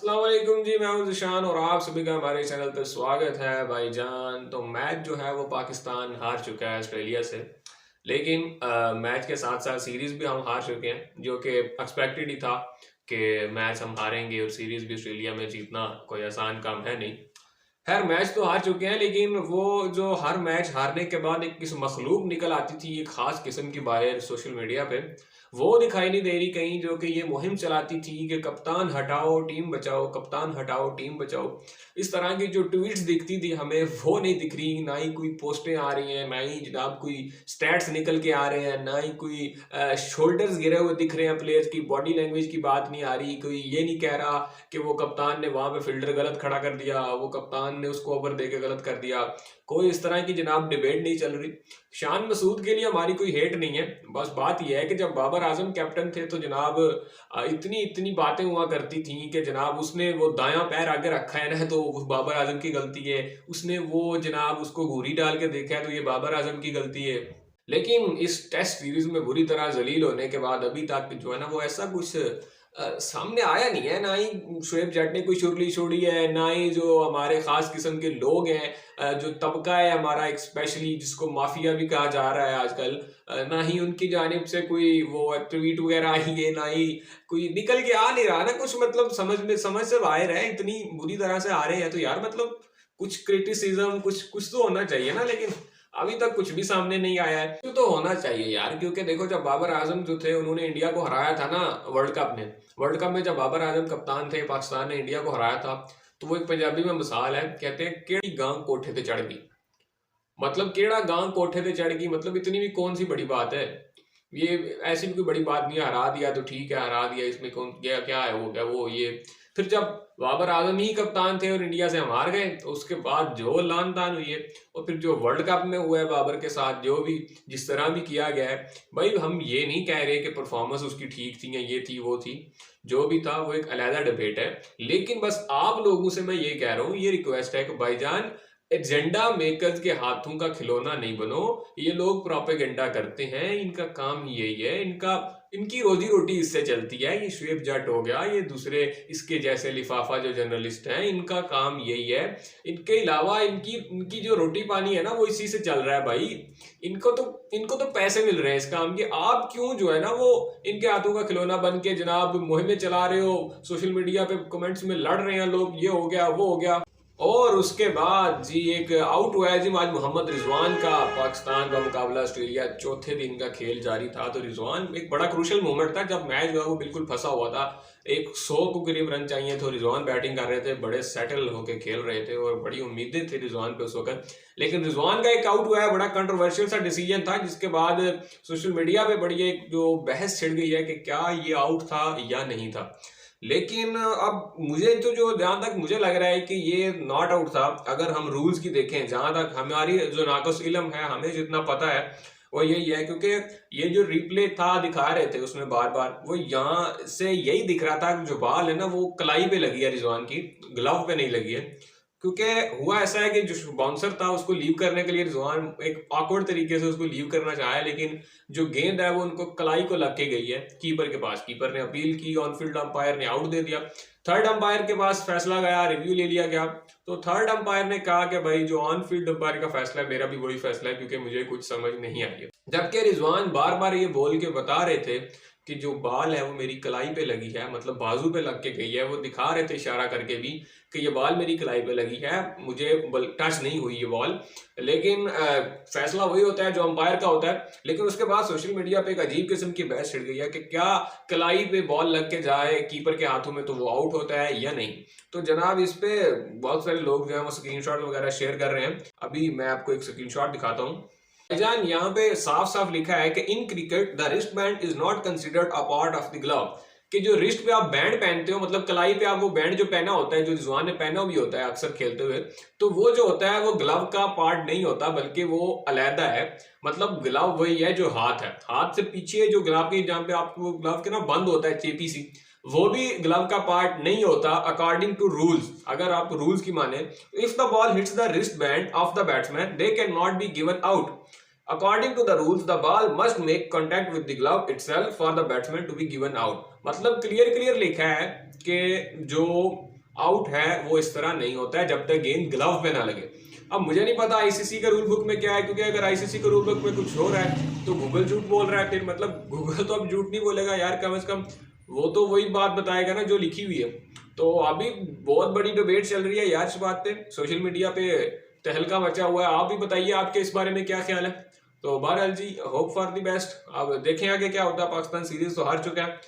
अस्सलाम वालेकुम जी, मैं हूं ज़िशान और आप सभी का हमारे चैनल पे स्वागत है भाईजान। तो मैच जो है वो पाकिस्तान हार चुका है ऑस्ट्रेलिया से। लेकिन मैच के साथ साथ सीरीज भी हम हार चुके हैं, जो कि एक्सपेक्टेड ही था कि मैच हम हारेंगे और सीरीज भी ऑस्ट्रेलिया में जीतना कोई आसान काम है नहीं। खैर मैच तो हार चुके हैं, लेकिन वो जो हर मैच हारने के बाद एक किस मखलूक निकल आती थी एक खास किस्म की बाहर सोशल मीडिया पे, वो दिखाई नहीं दे रही कहीं, जो कि ये मुहिम चलाती थी कि कप्तान हटाओ टीम बचाओ, कप्तान हटाओ टीम बचाओ। इस तरह की जो ट्वीट्स दिखती थी हमें, वो नहीं दिख रही। ना ही कोई पोस्टें आ रही हैं, ना ही जनाब कोई स्टैट्स निकल के आ रहे हैं, ना ही कोई शोल्डर्स गिरे हुए दिख रहे हैं प्लेयर्स की, बॉडी लैंग्वेज की बात नहीं आ रही। कोई ये नहीं कह रहा कि वो कप्तान ने वहां पे फील्डर गलत खड़ा कर दिया, वो कप्तान ने उसको ओवर दे के गलत कर दिया। कोई इस तरह की जनाब डिबेट नहीं चल रही। शान मसूद के लिए हमारी कोई हेट नहीं है, बस बात यह है कि जब बाबर आजम कैप्टन थे तो जनाब इतनी इतनी बातें हुआ करती थी कि जनाब उसने वो दायां पैर आगे रखा है ना, तो उस बाबर आजम की गलती है। उसने वो जनाब उसको घूरी डाल के देखा है तो ये बाबर आजम की गलती है। लेकिन इस टेस्ट सीरीज में बुरी तरह जलील होने के बाद अभी तक जो है ना वो ऐसा कुछ सामने आया नहीं है। ना ही शोएब जट ने कोई शुरली छोड़ी है, ना ही जो हमारे खास किस्म के लोग हैं, जो तबका है हमारा एक स्पेशली जिसको माफिया भी कहा जा रहा है आजकल, ना ही उनकी जानिब से कोई वो ट्वीट वगैरह आई है, ना ही कोई निकल के आ नहीं रहा ना कुछ। मतलब समझ से बाहर है, इतनी बुरी तरह से आ रहे हैं तो यार मतलब कुछ क्रिटिसिज्म कुछ कुछ तो होना चाहिए ना। लेकिन अभी तक कुछ भी सामने नहीं आया है। क्यों तो होना चाहिए यार, क्योंकि देखो जब बाबर आजम जो थे उन्होंने इंडिया को हराया था ना वर्ल्ड कप में जब बाबर आजम कप्तान थे, पाकिस्तान ने इंडिया को हराया था, तो वो एक पंजाबी में मिसाल है, कहते हैं केड़ी गांग कोठे पे चढ़ गई। मतलब केड़ा गांग कोठे पे चढ़ गई, मतलब इतनी भी कौन सी बड़ी बात है। ये ऐसी भी कोई बड़ी बात नहीं है, हरा दिया तो ठीक है, हरा दिया, इसमें कौन क्या क्या है, वो क्या वो ये। फिर जब बाबर आजम ही कप्तान थे और इंडिया से हम हार गए तो उसके बाद जो लान तान हुई है, और फिर जो वर्ल्ड कप में हुआ है बाबर के साथ जो भी जिस तरह भी किया गया है, भाई हम ये नहीं कह रहे कि परफॉर्मेंस उसकी ठीक थी या ये थी वो थी, जो भी था वो एक अलहदा डिबेट है। लेकिन बस आप लोगों से मैं ये कह रहा हूँ, ये रिक्वेस्ट है कि भाईजान एजेंडा मेकर्स के हाथों का खिलौना नहीं बनो। ये लोग प्रोपेगेंडा करते हैं, इनका काम ही यही है, इनकी रोजी रोटी इससे चलती है। ये शुएब जट हो गया, ये दूसरे इसके जैसे लिफाफा जो जर्नलिस्ट हैं, इनका काम यही है। इनके अलावा इनकी इनकी जो रोटी पानी है ना वो इसी से चल रहा है भाई। इनको तो पैसे मिल रहे हैं इस काम के। आप क्यों जो है ना वो इनके हाथों का खिलौना बन के जनाब मुहिमें चला रहे हो, सोशल मीडिया पे कमेंट्स में लड़ रहे हैं लोग, ये हो गया वो हो गया। और उसके बाद जी एक आउट हुआ है जी आज मोहम्मद रिजवान का। पाकिस्तान का मुकाबला ऑस्ट्रेलिया, चौथे दिन का खेल जारी था, तो रिजवान एक बड़ा क्रूशियल मोमेंट था जब मैच जो है वो बिल्कुल फंसा हुआ था। 100 को करीब रन चाहिए थे, रिजवान बैटिंग कर रहे थे, बड़े सेटल होके खेल रहे थे और बड़ी उम्मीदें थी रिजवान पे उस वक्त। लेकिन रिजवान का एक आउट हुआ है, बड़ा कंट्रोवर्शियल सा डिसीजन था, जिसके बाद सोशल मीडिया पे बड़ी एक जो बहस छिड़ गई है कि क्या ये आउट था या नहीं था। लेकिन अब मुझे तो जो जहां तक मुझे लग रहा है कि ये नॉट आउट था। अगर हम रूल्स की देखें, जहां तक हमारी जो नाकस इल्म है, हमें जितना पता है वो यही है, क्योंकि ये जो रिप्ले था दिखा रहे थे उसमें बार बार वो यहाँ से यही दिख रहा था कि जो बॉल है ना वो कलाई पे लगी है रिजवान की, ग्लव पे नहीं लगी है। क्योंकि हुआ ऐसा है कि जो बाउंसर था उसको लीव करने के लिए रिजवान एक ऑकवर्ड तरीके से उसको लीव करना चाहा है, लेकिन जो गेंद है वो उनको कलाई को लग के गई है कीपर के पास। कीपर ने अपील की, ऑन फील्ड अंपायर ने आउट दे दिया। थर्ड अंपायर के पास फैसला गया, रिव्यू ले लिया गया, तो थर्ड अंपायर ने कहा कि भाई जो ऑन फील्ड अंपायर का फैसला है मेरा भी वही फैसला है, क्योंकि मुझे कुछ समझ नहीं आई है। जबकि रिजवान बार बार ये बोल के बता रहे थे कि जो बॉल है वो मेरी कलाई पे लगी है, मतलब बाजू पे लग के गई है। वो दिखा रहे थे इशारा करके भी कि ये बॉल मेरी कलाई पे लगी है, मुझे टच नहीं हुई ये बॉल। लेकिन फैसला वही होता है जो अंपायर का होता है। लेकिन उसके बाद सोशल मीडिया पे एक अजीब किस्म की बहस छिड़ गई है कि क्या कलाई पे बॉल लग के जाए कीपर के हाथों में तो वो आउट होता है या नहीं। तो जनाब इस पे बहुत सारे लोग जो है वो स्क्रीनशॉट वगैरह शेयर कर रहे हैं। अभी मैं आपको एक स्क्रीनशॉट दिखाता हूँ। भाईजान यहाँ पे साफ साफ लिखा है कि in cricket the wrist band is not considered a part of the glove. कि जो रिस्ट पे आप बैंड पहनते हो, मतलब कलाई पे आप वो बैंड जो पहना होता है, जो रिजवान ने पहना भी होता है अक्सर खेलते हुए, तो वो जो होता है वो ग्लव का पार्ट नहीं होता, बल्कि वो अलहदा है। मतलब ग्लव वही है जो हाथ है, हाथ से पीछे जो ग्लव की जहाँ पे आपको ग्लव के ना बंद होता है चेपी सी, वो भी ग्लव का पार्ट नहीं होता अकॉर्डिंग टू रूल्स। अगर आप रूल्स की माने, if the ball hits the wrist band of the batsman they can not be given out. According to the rules, the ball must make contact with the glove itself for the batsman to be given out। मतलब clear clear लिखा है कि जो out है वो इस तरह नहीं होता है जब तक गेंद ग्लव पे ना लगे। अब मुझे नहीं पता आईसीसी का रूल बुक में क्या है, क्योंकि अगर आईसीसी का रूल बुक में कुछ हो रहा है तो गूगल झूठ बोल रहा है, फिर मतलब गूगल तो अब झूठ नहीं बोलेगा यार, कम से कम वो तो वही बात बताएगा ना जो लिखी हुई है। तो अभी बहुत बड़ी डिबेट चल रही है यार इस बात पे, सोशल मीडिया पे तहलका मचा हुआ है। आप भी बताइए आपके इस बारे में क्या ख्याल है। तो बहरहाल जी, होप फॉर द बेस्ट। अब देखें आगे क्या होता है। पाकिस्तान सीरीज तो हार चुका है,